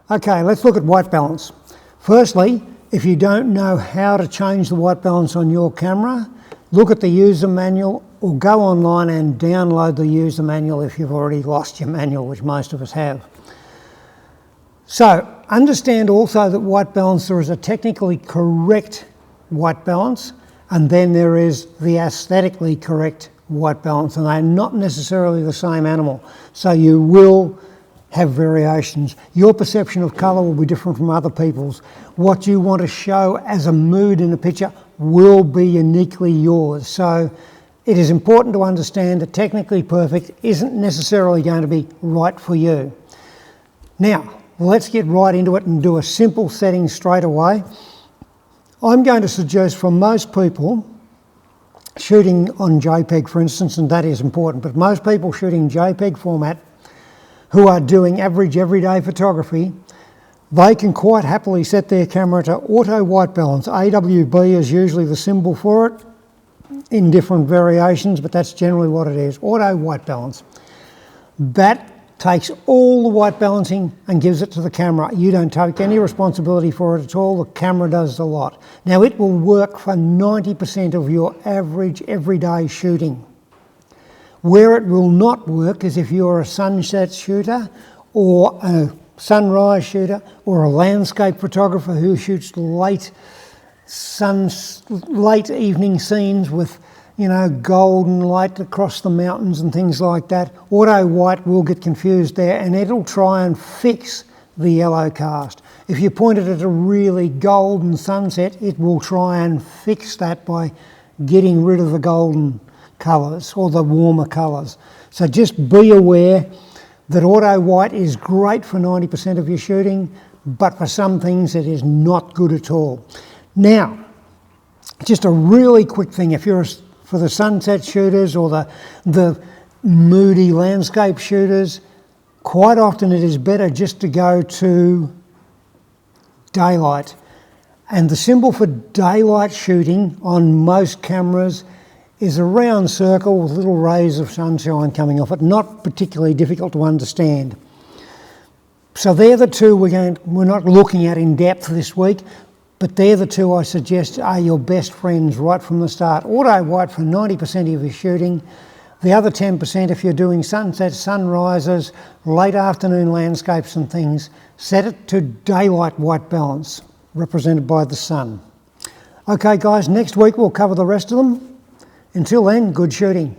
Okay, let's look at white balance. Firstly, if you don't know how to change the white balance on your camera, look at the user manual or go online and download the user manual if you've already lost your manual, which most of us have. So, understand also that white balance, there is a technically correct white balance, and then there is the aesthetically correct white balance, and they're not necessarily the same animal. So you will have variations. Your perception of colour will be different from other people's. What you want to show as a mood in a picture will be uniquely yours. So it is important to understand that technically perfect isn't necessarily going to be right for you. Now, let's get right into it and do a simple setting straight away. I'm going to suggest for most people shooting on JPEG, for instance, and that is important, but most people shooting JPEG format who are doing average everyday photography, they can quite happily set their camera to auto white balance. AWB is usually the symbol for it in different variations, but that's generally what it is, auto white balance. That takes all the white balancing and gives it to the camera. You don't take any responsibility for it at all, the camera does a lot. Now it will work for 90% of your average everyday shooting. Where it will not work is if you're a sunset shooter or a sunrise shooter or a landscape photographer who shoots late evening scenes with, you know, golden light across the mountains and things like that. Auto white will get confused there and it'll try and fix the yellow cast. If you point it at a really golden sunset, it will try and fix that by getting rid of the golden colours or the warmer colours. So just be aware that auto white is great for 90% of your shooting, but for some things it is not good at all. Now, just a really quick thing, if you're for the sunset shooters or the moody landscape shooters, quite often it is better just to go to daylight. And the symbol for daylight shooting on most cameras is a round circle with little rays of sunshine coming off it, not particularly difficult to understand. So they're the two we're not looking at in depth this week, but they're the two I suggest are your best friends right from the start. Auto white for 90% of your shooting. The other 10%, if you're doing sunsets, sunrises, late afternoon landscapes and things, set it to daylight white balance, represented by the sun. Okay guys, next week we'll cover the rest of them. Until then, good shooting.